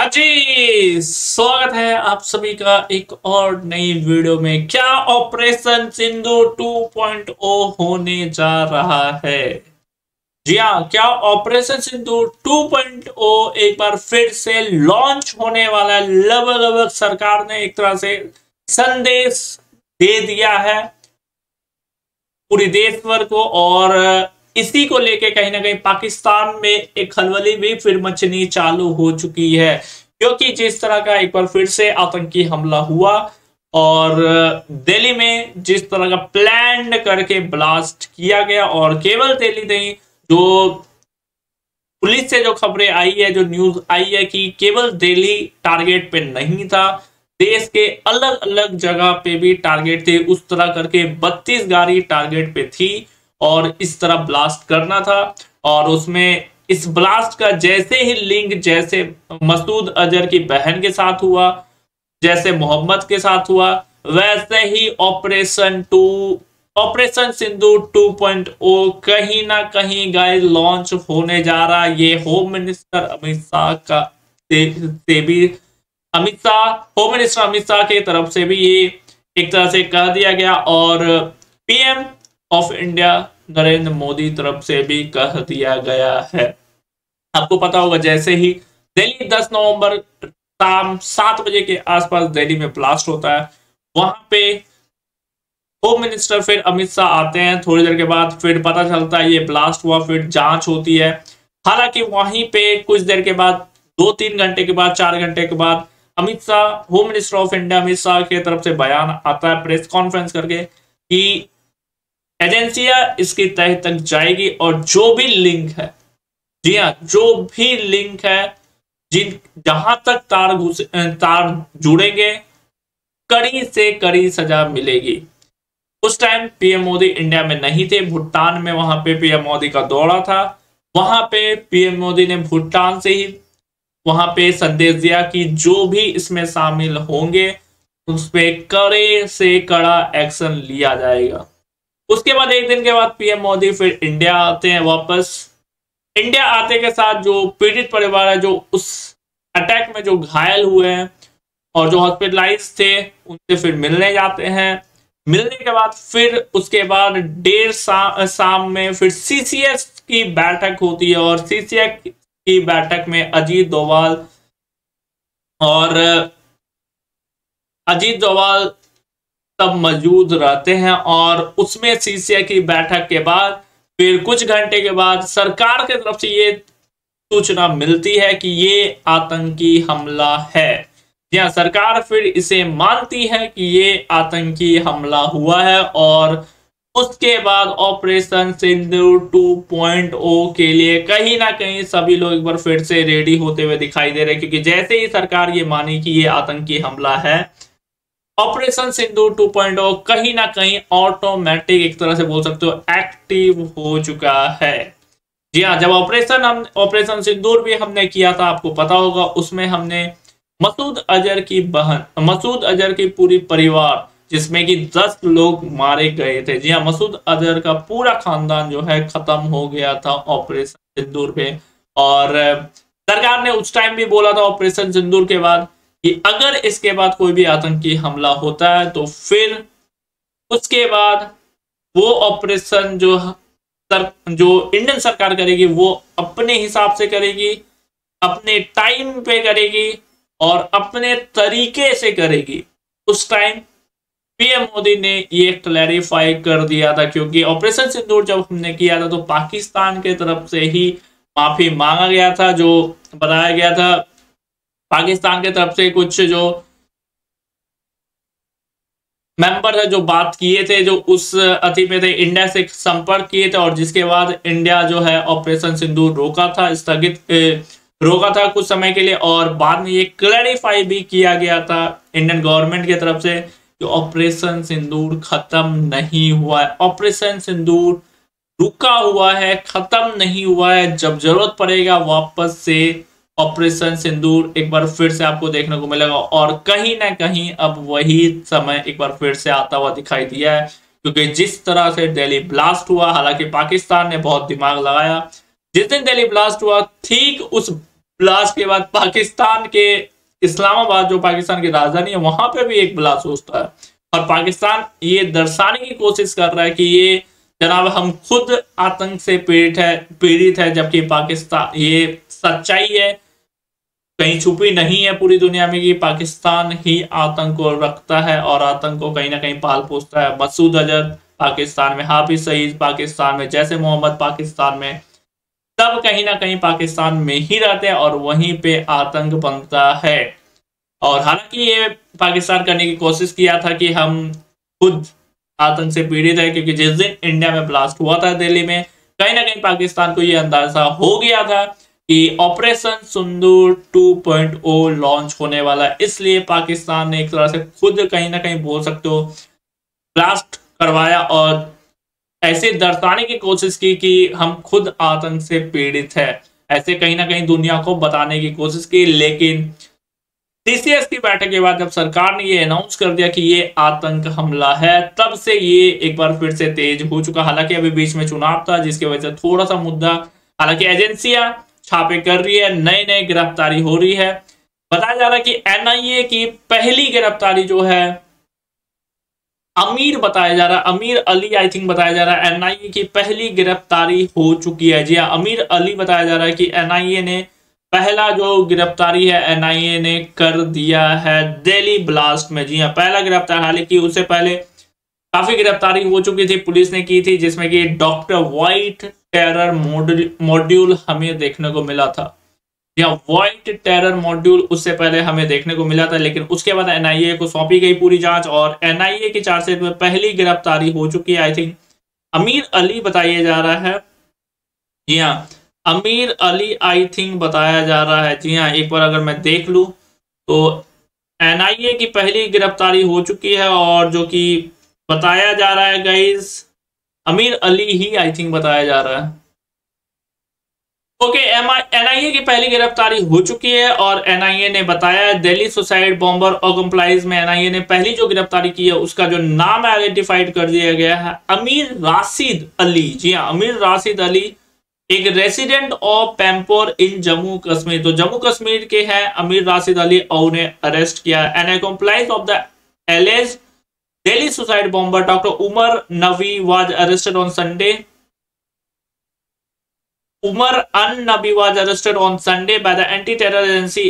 हाँ जी, स्वागत है आप सभी का एक और नई वीडियो में। क्या ऑपरेशन सिंदूर 2.0 होने जा रहा है? जी हाँ, क्या ऑपरेशन सिंदूर 2.0 एक बार फिर से लॉन्च होने वाला है। लगभग सरकार ने एक तरह से संदेश दे दिया है पूरी देश भर को, और इसी को लेके कहीं ना कहीं पाकिस्तान में एक खलबली भी फिर मचनी चालू हो चुकी है, क्योंकि जिस तरह का एक बार फिर से आतंकी हमला हुआ और दिल्ली में जिस तरह का प्लान करके ब्लास्ट किया गया, और केवल दिल्ली नहीं, जो पुलिस से जो खबरें आई है, जो न्यूज आई है कि केवल दिल्ली टारगेट पे नहीं था, देश के अलग अलग जगह पे भी टारगेट थे। उस तरह करके 32 गाड़ी टारगेट पे थी और इस तरह ब्लास्ट करना था। और उसमें इस ब्लास्ट का जैसे ही लिंक जैसे मसूद अजहर की बहन के साथ हुआ, जैसे मोहम्मद के साथ हुआ, वैसे ही ऑपरेशन सिंदूर 2.0 कहीं ना कहीं गाइस लॉन्च होने जा रहा है। ये होम मिनिस्टर अमित शाह का से भी होम मिनिस्टर अमित शाह की तरफ से भी ये एक तरह से कह दिया गया, और PM of India Narendra Modi तरफ से भी कह दिया गया है। आपको पता होगा, जैसे ही दिल्ली 10 नवंबर शाम 7 बजे के आसपास दिल्ली में ब्लास्ट होता है, वहां पे होम मिनिस्टर फिर अमित शाह आते हैं। थोड़ी देर के बाद फिर पता चलता है ये ब्लास्ट हुआ, फिर जांच होती है। हालांकि वहीं पे कुछ देर के बाद, 2-3 घंटे के बाद, 4 घंटे के बाद, Amit Shah, home minister of India Amit Shah की तरफ से बयान आता है प्रेस कॉन्फ्रेंस करके कि एजेंसियां इसकी तह तक जाएगी, और जो भी लिंक है, जी हाँ, जो भी लिंक है, जहां तक तार जुड़ेंगे, कड़ी से कड़ी सजा मिलेगी। उस टाइम पीएम मोदी इंडिया में नहीं थे, भूटान में वहां पे पीएम मोदी का दौरा था। वहां पे पीएम मोदी ने भूटान से ही वहां पे संदेश दिया कि जो भी इसमें शामिल होंगे उस पे कड़े से कड़ा एक्शन लिया जाएगा। उसके बाद एक दिन के बाद पीएम मोदी फिर इंडिया आते हैं वापस। इंडिया आते के साथ जो पीड़ित परिवार है, जो उस अटैक में जो घायल हुए हैं और जो हॉस्पिटलाइज थे, उनसे फिर मिलने जाते हैं। मिलने के बाद फिर उसके बाद देर शाम में फिर सीसीएस की बैठक होती है, और सीसीएस की बैठक में अजीत डोभाल तब मौजूद रहते हैं। और उसमें सीसीए की बैठक के बाद फिर कुछ घंटे के बाद सरकार की तरफ से ये सूचना मिलती है कि ये आतंकी हमला है। यहाँ सरकार फिर इसे मानती है कि ये आतंकी हमला हुआ है, और उसके बाद ऑपरेशन सिंदूर 2.0 के लिए कहीं ना कहीं सभी लोग एक बार फिर से रेडी होते हुए दिखाई दे रहे हैं, क्योंकि जैसे ही सरकार ये मानी कि ये आतंकी हमला है, ऑपरेशन सिंदूर 2.0 कहीं ना कहीं ऑटोमेटिक एक तरह से बोल सकते हो एक्टिव हो चुका है। जी हाँ, जब ऑपरेशन सिंदूर भी हमने किया था, आपको पता होगा, उसमें हमने मसूद अजहर की बहन, मसूद अजहर की पूरी परिवार, जिसमें कि 10 लोग मारे गए थे। जी हाँ, मसूद अजहर का पूरा खानदान जो है खत्म हो गया था ऑपरेशन सिंदूर पे। और सरकार ने उस टाइम भी बोला था ऑपरेशन सिंदूर के बाद कि अगर इसके बाद कोई भी आतंकी हमला होता है तो फिर उसके बाद वो ऑपरेशन जो इंडियन सरकार करेगी, वो अपने हिसाब से करेगी, अपने टाइम पे करेगी और अपने तरीके से करेगी। उस टाइम पीएम मोदी ने ये क्लैरिफाई कर दिया था, क्योंकि ऑपरेशन सिंदूर जब हमने किया था तो पाकिस्तान के तरफ से ही माफी मांगा गया था। जो बताया गया था, पाकिस्तान के तरफ से कुछ जो मेंबर है जो बात किए थे, जो उस अति में थे, इंडिया से संपर्क किए थे, और जिसके बाद इंडिया जो है ऑपरेशन सिंदूर रोका था, स्थगित रोका था कुछ समय के लिए। और बाद में ये क्लैरिफाई भी किया गया था इंडियन गवर्नमेंट की तरफ से कि ऑपरेशन सिंदूर खत्म नहीं हुआ है, ऑपरेशन सिंदूर रुका हुआ है, खत्म नहीं हुआ है। जब जरूरत पड़ेगा वापस से ऑपरेशन सिंदूर एक बार फिर से आपको देखने को मिलेगा, और कहीं ना कहीं अब वही समय एक बार फिर से आता हुआ दिखाई दिया है, क्योंकि जिस तरह से दिल्ली ब्लास्ट हुआ, हालांकि पाकिस्तान ने बहुत दिमाग लगाया। जिस दिन दिल्ली ब्लास्ट हुआ, ठीक उस ब्लास्ट के बाद पाकिस्तान के इस्लामाबाद, जो पाकिस्तान की राजधानी है, वहां पे भी एक ब्लास्ट होता है। और पाकिस्तान ये दर्शाने की कोशिश कर रहा है कि ये जनाब हम खुद आतंक से पीड़ित है, जबकि पाकिस्तान, ये सच्चाई है, कहीं छुपी नहीं है पूरी दुनिया में कि पाकिस्तान ही आतंक को रखता है और आतंक को कहीं ना कहीं पाल पोसता है। मसूद अजहर पाकिस्तान में, हाफिज सईद पाकिस्तान में, जैसे मोहम्मद पाकिस्तान में, सब कहीं ना कहीं पाकिस्तान में ही रहते हैं और वहीं पे आतंक बनता है। और हालांकि ये पाकिस्तान करने की कोशिश किया था कि हम खुद आतंक से पीड़ित है, क्योंकि जिस दिन इंडिया में ब्लास्ट हुआ था दिल्ली में, कहीं ना कहीं पाकिस्तान को ये अंदाजा हो गया था कि ऑपरेशन सिंदूर 2.0 लॉन्च होने वाला है। इसलिए पाकिस्तान ने एक तरह से खुद कहीं ना कहीं बोल सकते हो ब्लास्ट करवाया और ऐसे दर्शाने की कोशिश की कि हम खुद आतंक से पीड़ित है, ऐसे कहीं ना कहीं दुनिया को बताने की कोशिश की। लेकिन सीसीएस की बैठक के बाद जब सरकार ने ये अनाउंस कर दिया कि ये आतंक हमला है, तब से ये एक बार फिर से तेज हो चुका। हालांकि अभी बीच में चुनाव था, जिसकी वजह से थोड़ा सा मुद्दा, हालांकि एजेंसियां छापे कर रही है, नई नई गिरफ्तारी हो रही है। बताया जा रहा है कि एनआईए की पहली गिरफ्तारी जो है अमीर बताया जा रहा है, अमीर अली आई थिंक बताया जा रहा है, एनआईए की पहली गिरफ्तारी हो चुकी है। जी हाँ, अमीर अली बताया जा रहा है कि एनआईए ने पहला जो गिरफ्तारी है एनआईए ने कर दिया है दिल्ली ब्लास्ट में। जी हाँ, पहला गिरफ्तार। हालांकि उससे पहले काफी गिरफ्तारी हो चुकी थी, पुलिस ने की थी, जिसमें कि डॉक्टर व्हाइट टेरर मॉड्यूल हमें देखने को मिला था। या व्हाइट टेरर मॉड्यूल उससे पहले हमें देखने को मिला था, लेकिन उसके बाद एनआईए को सौंपी गई पूरी जांच और एनआईए की चार्जशीट में पहली गिरफ्तारी हो चुकी है। आई थिंक अमीर अली बताया जा रहा है। जी हाँ, अमीर अली आई थिंक बताया जा रहा है। जी हाँ, एक बार अगर मैं देख लूं तो एनआईए की पहली गिरफ्तारी हो चुकी है और जो कि बताया जा रहा है गाइस, अमीर अली ही आई थिंक बताया जा रहा है। ओके, एनआईए की पहली गिरफ्तारी हो चुकी है और एनआईए ने बताया दिल्ली सुसाइड बॉम्बर और कंप्लाइज में एनआईए ने पहली जो गिरफ्तारी की है उसका जो नाम आइडेंटिफाइड कर दिया गया है अमीर राशिद अली। जी हाँ, अमीर राशिद अली, एक रेसिडेंट ऑफ पैम्पोर इन जम्मू कश्मीर। तो जम्मू कश्मीर के हैं अमीर राशिद अली और उन्हें अरेस्ट किया है। An accomplice of the alleged Delhi suicide bomber doctor Umar Nabi was arrested on Sunday. Umar an-Nabi was arrested on Sunday by the anti-terror agency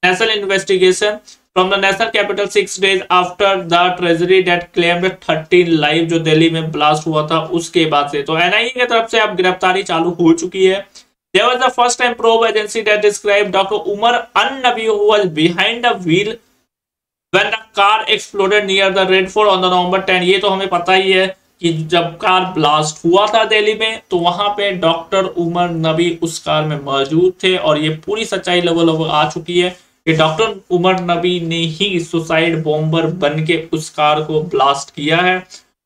National Investigation from the national capital 6 days after the tragedy that claimed 13 lives जो दिल्ली में blast हुआ था उसके बाद से। तो NIA की तरफ से अब गिरफ्तारी चालू हो चुकी है। There was the first time probe agency that described Dr. Umar an-Nabi who was behind the wheel when the car exploded near the Red Fort on the November 10। ये तो हमें पता ही है कि जब कार ब्लास्ट हुआ था दिल्ली में तो वहां पे डॉक्टर उमर नबी उस कार में मौजूद थे और ये पूरी सच्चाई लेवल आ चुकी है कि डॉक्टर उमर नबी ने ही सुसाइड बॉम्बर बन के उस कार को ब्लास्ट किया है।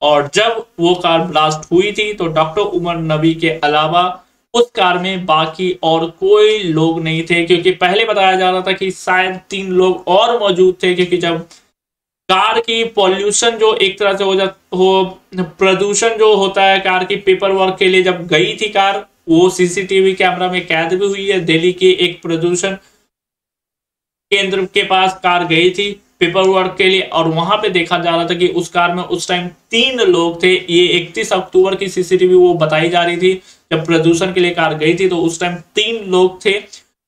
और जब वो कार ब्लास्ट हुई थी तो डॉक्टर उमर नबी के अलावा उस कार में बाकी और कोई लोग नहीं थे, क्योंकि पहले बताया जा रहा था कि शायद 3 लोग और मौजूद थे, क्योंकि जब कार की पॉल्यूशन जो एक तरह से प्रदूषण जो होता है कार की पेपर वर्क के लिए जब गई थी कार, वो सीसीटीवी कैमरा में कैद भी हुई है। दिल्ली के एक प्रदूषण केंद्र के पास कार गई थी पेपर वर्क के लिए और वहां पे देखा जा रहा था कि उस कार में उस टाइम 3 लोग थे। ये 31 अक्टूबर की सीसीटीवी वो बताई जा रही थी, जब प्रदूषण के लिए कार गई थी तो उस टाइम 3 लोग थे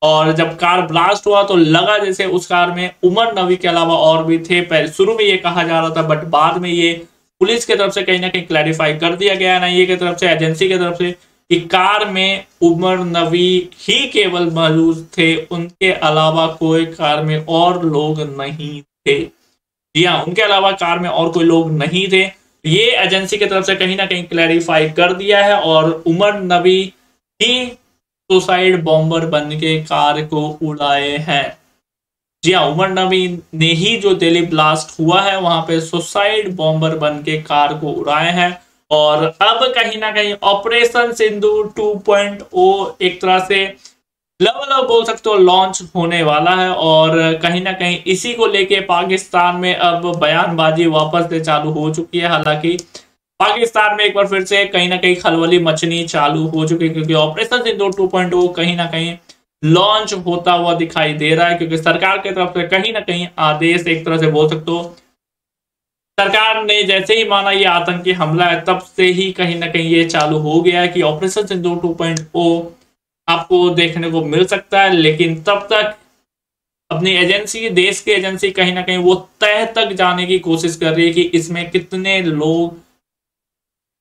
और जब कार ब्लास्ट हुआ तो लगा जैसे उस कार में उमर नबी के अलावा और भी थे। पहले शुरू में ये कहा जा रहा था, बट बाद में ये पुलिस की तरफ से कहीं ना कहीं क्लैरिफाई कर दिया गया ना, ये की तरफ से, एजेंसी की तरफ से, कि कार में उमर नबी ही केवल मौजूद थे, उनके अलावा कोई कार में और लोग नहीं थे। जी हाँ, उनके अलावा कार में और कोई लोग नहीं थे। ये एजेंसी की तरफ से कहीं ना कहीं क्लैरिफाई कर दिया है और उमर नबी ही सुसाइड बॉम्बर बन के कार को उड़ाए हैं। जी हाँ, उमर नबी ने ही जो दिल्ली ब्लास्ट हुआ है वहां पे सुसाइड बॉम्बर बन के कार को उड़ाए हैं। और अब कहीं ना कहीं ऑपरेशन सिंदूर 2.0 एक तरह से लेवल बोल सकते हो लॉन्च होने वाला है और कहीं ना कहीं इसी को लेके पाकिस्तान में अब बयानबाजी वापस से चालू हो चुकी है। हालांकि पाकिस्तान में एक बार फिर से कहीं ना कहीं खलबली मचनी चालू हो चुकी है, क्योंकि ऑपरेशन सिंदूर 2.0 कहीं ना कहीं लॉन्च होता हुआ दिखाई दे रहा है, क्योंकि सरकार की तरफ से कहीं ना कहीं आदेश, एक तरह से बोल सकते हो सरकार ने जैसे ही माना ये आतंकी हमला है, तब से ही कहीं ना कहीं ये चालू हो गया है कि ऑपरेशन सिंदूर 2.0 आपको देखने को मिल सकता है। लेकिन तब तक अपनी एजेंसी, देश की एजेंसी कहीं ना कहीं वो तह तक जाने की कोशिश कर रही है कि इसमें कितने लोग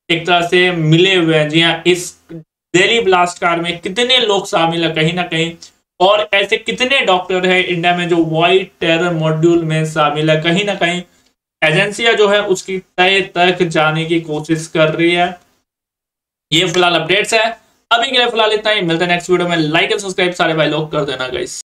एक तरह से मिले हुए हैं। जी हाँ, इस दिल्ली ब्लास्ट कार में कितने लोग शामिल है कहीं ना कहीं, और ऐसे कितने डॉक्टर है इंडिया में जो व्हाइट टेरर मॉड्यूल में शामिल है। कहीं ना कहीं एजेंसियां जो है उसकी तय तक जाने की कोशिश कर रही है। ये फिलहाल अपडेट्स है, अभी के लिए फिलहाल इतना ही। मिलते हैं नेक्स्ट वीडियो में। लाइक एंड सब्सक्राइब सारे भाई लोग कर देना गाइस।